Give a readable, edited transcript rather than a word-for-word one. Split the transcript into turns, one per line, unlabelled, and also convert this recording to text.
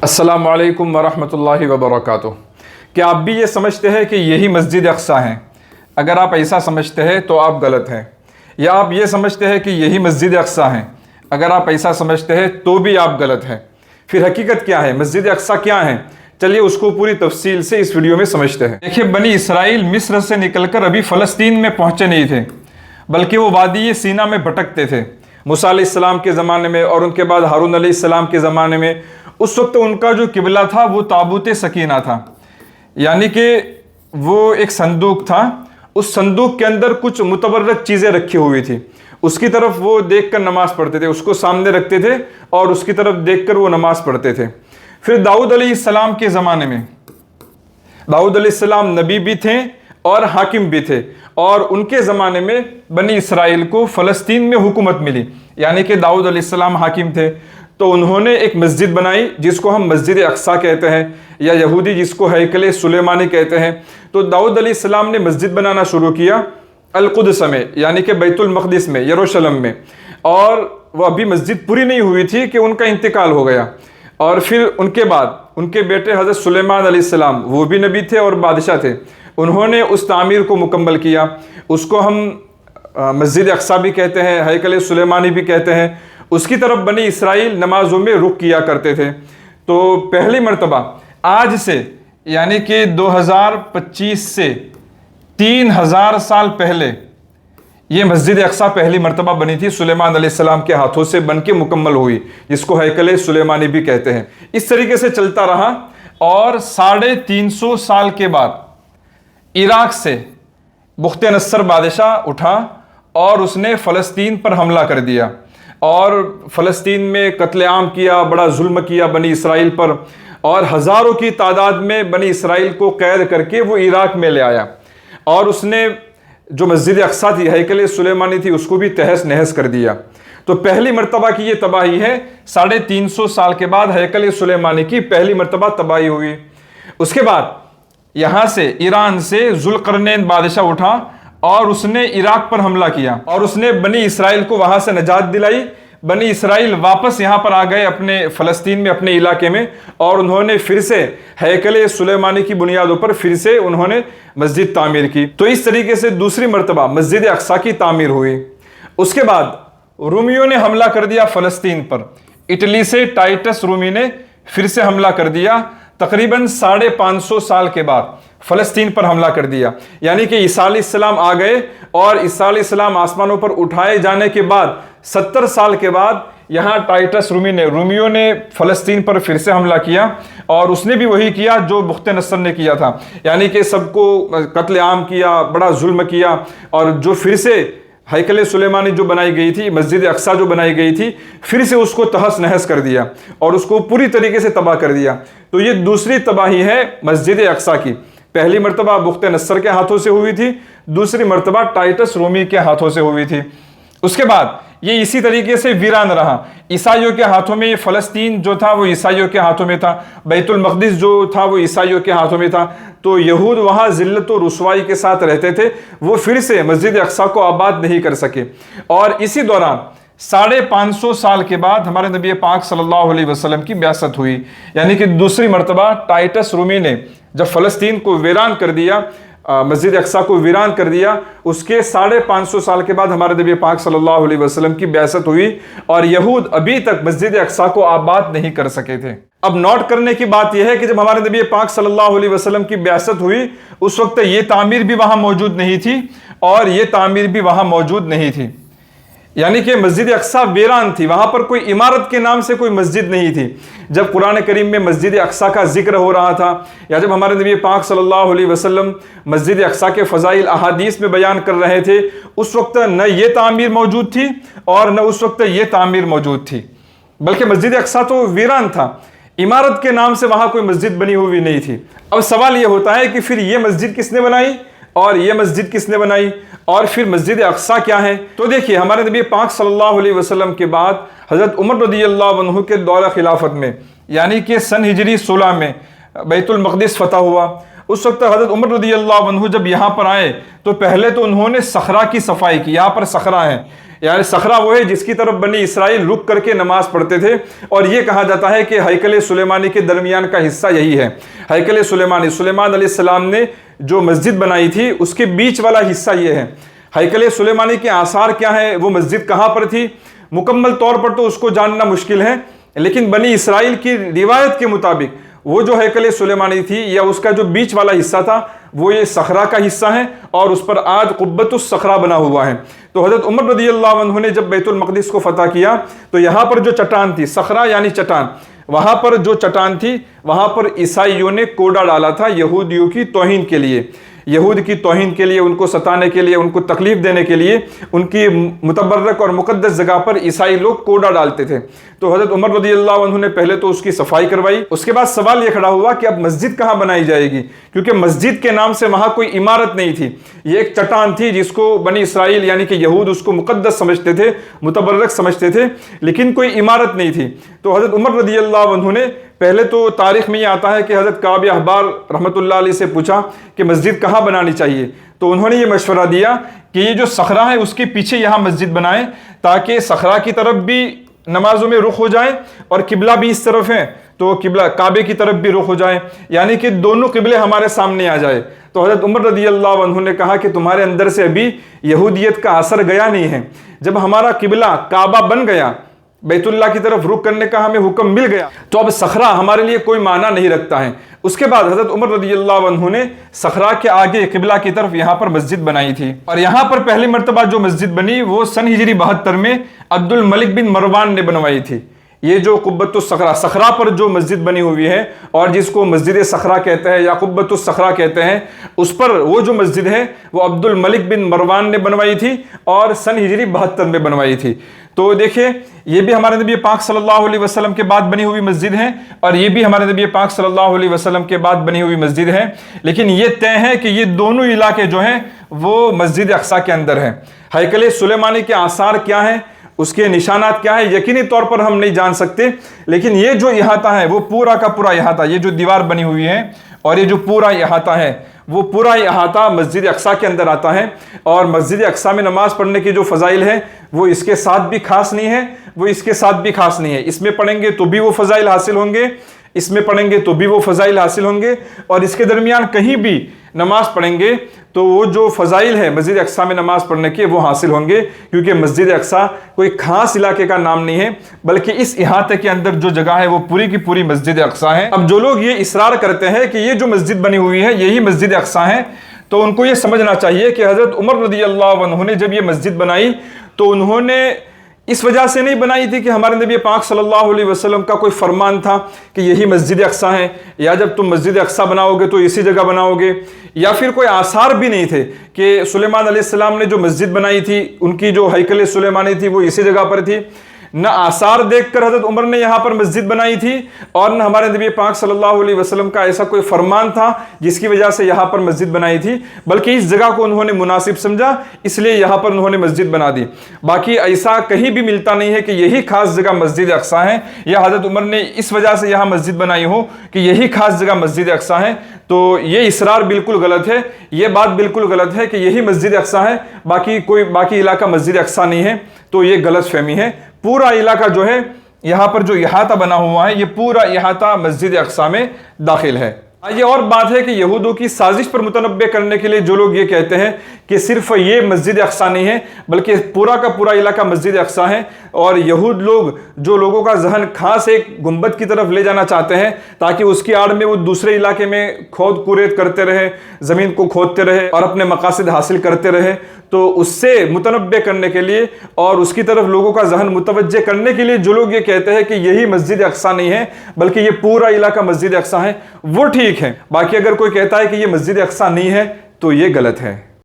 السلام علیکم ورحمۃ اللہ وبرکاتہ۔ کیا آپ بھی یہ سمجھتے ہیں کہ یہی مسجد اقصیٰ ہیں؟ اگر آپ ایسا سمجھتے ہیں تو آپ غلط ہیں، یا آپ یہ سمجھتے ہیں کہ یہی مسجد اقصیٰ ہیں، اگر آپ ایسا سمجھتے ہیں تو بھی آپ غلط ہیں۔ پھر حقیقت کیا ہے؟ مسجد اقصیٰ کیا ہے؟ چلیے اس کو پوری تفصیل سے اس ویڈیو میں سمجھتے ہیں۔ دیکھیے، بنی اسرائیل مصر سے نکل کر ابھی فلسطین میں پہنچے نہیں تھے، بلکہ وہ وادی سینا میں بھٹکتے تھے۔ موسیٰ علیہ السلام کے زمانے میں اور ان کے بعد ہارون علیہ السلام کے زمانے میں اس وقت ان کا جو قبلہ تھا وہ تابوت سکینہ تھا، یعنی کہ وہ ایک صندوق تھا۔ اس صندوق کے اندر کچھ متبرک چیزیں رکھی ہوئی تھی، اس کی طرف وہ دیکھ کر نماز پڑھتے تھے، اس کو سامنے رکھتے تھے اور اس کی طرف دیکھ کر وہ نماز پڑھتے تھے۔ پھر داؤد علیہ السلام کے زمانے میں، داؤد علیہ السلام نبی بھی تھے اور حاکم بھی تھے، اور ان کے زمانے میں بنی اسرائیل کو فلسطین میں حکومت ملی، یعنی کہ داؤد علیہ السلام حاکم تھے، تو انہوں نے ایک مسجد بنائی جس کو ہم مسجد اقصیٰ کہتے ہیں، یا یہودی جس کو ہیکل سلیمانی کہتے ہیں۔ تو داؤد علیہ السلام نے مسجد بنانا شروع کیا القدس میں، یعنی کہ بیت المقدس میں، یروشلم میں، اور وہ ابھی مسجد پوری نہیں ہوئی تھی کہ ان کا انتقال ہو گیا۔ اور پھر ان کے بعد ان کے بیٹے حضرت سلیمان علیہ السلام، وہ بھی نبی تھے اور بادشاہ تھے، انہوں نے اس تعمیر کو مکمل کیا۔ اس کو ہم مسجد اقصیٰ بھی کہتے ہیں، ہیکل سلیمانی بھی کہتے ہیں۔ اس کی طرف بنی اسرائیل نمازوں میں رخ کیا کرتے تھے۔ تو پہلی مرتبہ آج سے، یعنی کہ 2025 سے 3000 سال پہلے یہ مسجد اقصیٰ پہلی مرتبہ بنی تھی، سلیمان علیہ السلام کے ہاتھوں سے بن کے مکمل ہوئی، جس کو ہیکل سلیمانی بھی کہتے ہیں۔ اس طریقے سے چلتا رہا، اور 350 سال کے بعد عراق سے بخت نصر بادشاہ اٹھا اور اس نے فلسطین پر حملہ کر دیا، اور فلسطین میں قتل عام کیا، بڑا ظلم کیا بنی اسرائیل پر، اور ہزاروں کی تعداد میں بنی اسرائیل کو قید کر کے وہ عراق میں لے آیا، اور اس نے جو مسجد اقصیٰ تھی، ہیکل سلیمانی تھی، اس کو بھی تہس نہس کر دیا۔ تو پہلی مرتبہ کی یہ تباہی ہے، 350 سال کے بعد ہیکل سلیمانی کی پہلی مرتبہ تباہی ہوئی۔ اس کے بعد یہاں سے ایران سے ذوالقرنین بادشاہ اٹھا اور اس نے عراق پر حملہ کیا، اور اس نے بنی اسرائیل کو وہاں سے نجات دلائی۔ بنی اسرائیل واپس یہاں پر آ گئے اپنے فلسطین میں، اپنے علاقے میں، اور انہوں نے پھر سے ہیکل سلیمانی کی بنیادوں پر پھر سے انہوں نے مسجد تعمیر کی۔ تو اس طریقے سے دوسری مرتبہ مسجد اقصیٰ کی تعمیر ہوئی۔ اس کے بعد رومیوں نے حملہ کر دیا فلسطین پر، اٹلی سے ٹائٹس رومی نے پھر سے حملہ کر دیا، تقریباً 550 سال کے بعد فلسطین پر حملہ کر دیا۔ یعنی کہ عیسیٰ علیہ السلام آ گئے، اور عیسیٰ علیہ السلام آسمانوں پر اٹھائے جانے کے بعد 70 سال کے بعد یہاں ٹائٹس رومیوں نے فلسطین پر پھر سے حملہ کیا، اور اس نے بھی وہی کیا جو بخت نصر نے کیا تھا، یعنی کہ سب کو قتل عام کیا، بڑا ظلم کیا، اور جو پھر سے ہیکل سلیمانی جو بنائی گئی تھی، مسجد اقصیٰ جو بنائی گئی تھی، پھر سے اس کو تہس نہس کر دیا اور اس کو پوری طریقے سے تباہ کر دیا۔ تو یہ دوسری تباہی ہے مسجد اقصیٰ کی۔ پہلی مرتبہ بخت نصر کے ہاتھوں سے ہوئی تھی، دوسری مرتبہ ٹائٹس رومی کے ہاتھوں سے ہوئی تھی۔ اس کے بعد یہ اسی طریقے سے ویران رہا، عیسائیوں کے ہاتھوں میں۔ یہ فلسطین جو تھا وہ عیسائیوں کے ہاتھوں میں تھا، بیت المقدس جو تھا وہ عیسائیوں کے ہاتھوں میں تھا، تو یہود وہاں ذلت و رسوائی کے ساتھ رہتے تھے، وہ پھر سے مسجد اقصیٰ کو آباد نہیں کر سکے۔ اور اسی دوران 550 سال کے بعد ہمارے نبی پاک صلی اللہ علیہ وسلم کی بعثت ہوئی، یعنی کہ دوسری مرتبہ ٹائٹس رومی نے جب فلسطین کو ویران کر دیا، مسجد اقصیٰ کو ویران کر دیا، اس کے 550 سال کے بعد ہمارے نبی پاک صلی اللہ علیہ وسلم کی بعثت ہوئی، اور یہود ابھی تک مسجد اقصیٰ کو آباد نہیں کر سکے تھے۔ اب نوٹ کرنے کی بات یہ ہے کہ جب ہمارے نبی پاک صلی اللہ علیہ وسلم کی بعثت ہوئی، اس وقت یہ تعمیر بھی وہاں موجود نہیں تھی، اور یہ تعمیر بھی وہاں موجود نہیں تھی، یعنی کہ مسجد اقصیٰ ویران تھی، وہاں پر کوئی عمارت کے نام سے کوئی مسجد نہیں تھی۔ جب قرآن کریم میں مسجد اقصیٰ کا ذکر ہو رہا تھا، یا جب ہمارے نبی پاک صلی اللہ علیہ وسلم مسجد اقصیٰ کے فضائل احادیث میں بیان کر رہے تھے، اس وقت نہ یہ تعمیر موجود تھی اور نہ اس وقت یہ تعمیر موجود تھی، بلکہ مسجد اقصیٰ تو ویران تھا، عمارت کے نام سے وہاں کوئی مسجد بنی ہوئی نہیں تھی۔ اب سوال یہ ہوتا ہے کہ پھر یہ مسجد کس نے بنائی اور یہ مسجد کس نے بنائی، اور پھر مسجد اقصیٰ کیا ہے؟ تو دیکھیے، ہمارے نبی پاک صلی اللہ علیہ وسلم کے بعد حضرت عمر رضی اللہ عنہ کے دور خلافت میں، یعنی کہ سن ہجری 16 میں بیت المقدس فتح ہوا۔ اس وقت حضرت عمر رضی اللہ عنہ جب یہاں پر آئے تو پہلے تو انہوں نے صخرہ کی صفائی کی، یہاں پر صخرہ ہے، यानी सखरा वो है जिसकी तरफ बनी इसराइल रुक करके नमाज पढ़ते थे, और ये कहा जाता है कि हैकल सुलेमानी के दरमियान का हिस्सा यही है। हैकल सुलेमानी, सुलेमान अलैहिस्सलाम ने जो मस्जिद बनाई थी उसके बीच वाला हिस्सा ये है। हैकल सुलेमानी के आसार क्या है, वो मस्जिद कहाँ पर थी, मुकम्मल तौर पर तो उसको जानना मुश्किल है, लेकिन बनी इसराइल की रिवायत के मुताबिक वो जो हैकल सुलेमानी थी या उसका जो बीच वाला हिस्सा था वो ये सखरा का हिस्सा है, और उस पर आज कुब्बतुस सखरा बना हुआ है। तो हज़रत उमर रज़ियल्लाहु अन्हु ने जब बैतुल मक़दिस को फतह किया तो यहाँ पर जो चट्टान थी, सखरा यानी चट्टान, वहाँ पर जो चट्टान थी वहाँ पर ईसाइयों ने कोड़ा डाला था यहूदियों की तौहीन के लिए, यहूद की तौहीन के लिए, उनको सताने के लिए, उनको तकलीफ देने के लिए उनकी मुतबर्रक और मुक़द्दस जगह पर ईसाई लोग कोड़ा डालते थे। तो हज़रत उमर रज़ियल्लाहु अन्हु ने पहले तो उसकी सफाई करवाई। उसके बाद सवाल ये खड़ा हुआ कि अब मस्जिद कहाँ बनाई जाएगी, क्योंकि मस्जिद के नाम से वहाँ कोई इमारत नहीं थी, ये एक चट्टान थी जिसको बनी इसराइल यानी कि यहूद उसको मुक़द्दस समझते थे, मुतबर्रक समझते थे, लेकिन कोई इमारत नहीं थी। तो हज़रत उमर रज़ियल्लाहु अन्हु ने पहले तो तारीख में ये आता है कि हज़रत काब अहबार रहमतुल्लाह अलैह से पूछा कि मस्जिद कहाँ बनानी चाहिए, तो उन्होंने ये मशवरा दिया कि ये जो सखरा है उसके पीछे यहाँ मस्जिद बनाएं, ताकि सखरा की तरफ भी नमाजों में रुख हो जाए और किबला भी इस तरफ है तो किबला काबे की तरफ भी रुख हो जाए, यानी कि दोनों किबले हमारे सामने आ जाए। तो हज़रत उमर रज़ियल्लाहु अन्हु ने कहा कि तुम्हारे अंदर से अभी यहूदियत का असर गया नहीं है, जब हमारा किबला काबा बन गया, बैतुल्लाह की तरफ रुख करने का हमें हुक्म मिल गया, तो अब सखरा हमारे लिए कोई माना नहीं रखता है। उसके बाद हज़रत उमर रज़ियल्लाहु अन्हु ने सखरा के आगे किबला की तरफ यहाँ पर मस्जिद बनाई थी, और यहाँ पर पहली मरतबा जो मस्जिद बनी वो सन हिजरी 72 में अब्दुल मलिक बिन मरवान ने बनवाई थी। ये जो कुब्बतुस सखरा, सखरा पर जो मस्जिद बनी हुई है और जिसको मस्जिद सखरा कहते हैं या कुब्बतुस सखरा कहते हैं, उस पर वो जो मस्जिद है वो अब्दुल मलिक बिन मरवान ने बनवाई थी और सन हिजरी 72 में बनवाई थी। तो देखिए ये भी हमारे नबी पाक सल्लल्लाहु अलैहि वसल्लम के बाद बनी हुई मस्जिद है, और ये भी हमारे नबी पाक सल्लल्लाहु अलैहि वसल्लम के बाद बनी हुई मस्जिद है, लेकिन ये तय है कि ये दोनों इलाके जो हैं वो मस्जिद अक्सा के अंदर है। हैकल सुलेमानी के आसार क्या हैं, उसके निशानात क्या है, यकीनी तौर पर हम नहीं जान सकते, लेकिन ये जो इहाता है वो पूरा का पूरा इहाता, ये जो दीवार बनी हुई है और ये जो पूरा इहाता है वो पूरा इहाता मस्जिद अक्सा के अंदर आता है। और मस्जिद अक्सा में नमाज पढ़ने की जो फ़ज़ाइल है वो इसके साथ भी खास नहीं है, वो इसके साथ भी खास नहीं है। इसमें पढ़ेंगे तो भी वो फ़ज़ाइल हासिल होंगे, इसमें पढ़ेंगे तो भी वो फ़ज़ाइल हासिल होंगे, और इसके दरमियान कहीं भी नमाज पढ़ेंगे तो वो जो फ़ज़ाइल है मस्जिद अक्सा में नमाज पढ़ने के वो हासिल होंगे, क्योंकि मस्जिद अक्सा कोई खास इलाके का नाम नहीं है, बल्कि इस इहाते के अंदर जो जगह है वो पूरी की पूरी मस्जिद अक्सा है। अब जो लोग ये इसरार करते हैं कि ये जो मस्जिद बनी हुई है यही मस्जिद अक्सा है, तो उनको ये समझना चाहिए कि हज़रत उमर रज़ियल्लाहु अन्हु ने जब ये मस्जिद बनाई तो उन्होंने इस वजह से नहीं बनाई थी कि हमारे नबी पाक सल्लल्लाहु अलैहि वसल्लम का कोई फरमान था कि यही मस्जिद अक्सा है, या जब तुम मस्जिद अक्सा बनाओगे तो इसी जगह बनाओगे, या फिर कोई आसार भी नहीं थे कि सुलेमान अलैहिस्सलाम ने जो मस्जिद बनाई थी उनकी जो हैकल सुलेमानी थी वो इसी जगह पर थी। न आसार देखकर हज़रत उमर ने यहाँ पर मस्जिद बनाई थी, और न हमारे नबी पाक सल्लल्लाहु अलैहि वसल्लम का ऐसा कोई फरमान था जिसकी वजह से यहाँ पर मस्जिद बनाई थी, बल्कि इस जगह को उन्होंने मुनासिब समझा इसलिए यहाँ पर उन्होंने मस्जिद बना दी। बाकी ऐसा कहीं भी मिलता नहीं है कि यही खास जगह मस्जिद अक्सा है, या हज़रत उमर ने इस वजह से यहाँ मस्जिद बनाई हो कि यही खास जगह मस्जिद अक्सा है। तो ये इसरार बिल्कुल गलत है, ये बात बिल्कुल गलत है कि यही मस्जिद अक्सा है, बाकी इलाका मस्जिद अक्सा नहीं है, तो ये गलत फहमी है। पूरा इलाका जो है यहाँ पर जो इहाता बना हुआ है ये पूरा इहाता मस्जिद अक्सा में दाखिल है। ये और बात है कि यहूदों की साजिश पर मुतनब्बे करने के लिए जो लोग ये कहते हैं कि सिर्फ ये मस्जिद अक्सा नहीं है बल्कि पूरा का पूरा इलाका मस्जिद अक्सा है, और यहूद लोग जो लोगों का जहन खास एक गुंबद की तरफ ले जाना चाहते हैं ताकि उसकी आड़ में वो दूसरे इलाके में खोद कुरेद करते रहे, ज़मीन को खोदते रहे और अपने मकासद हासिल करते रहे, तो उससे मुतनब्बे करने के लिए और उसकी तरफ लोगों का जहन मुतवज्जे करने के लिए जो लोग ये कहते हैं कि यही मस्जिद अक्सा नहीं है बल्कि ये पूरा इलाका मस्जिद अक्सा है, वो ठीक है। बाकी अगर कोई कहता है कि ये मस्जिद अक्सा नहीं है तो ये गलत है।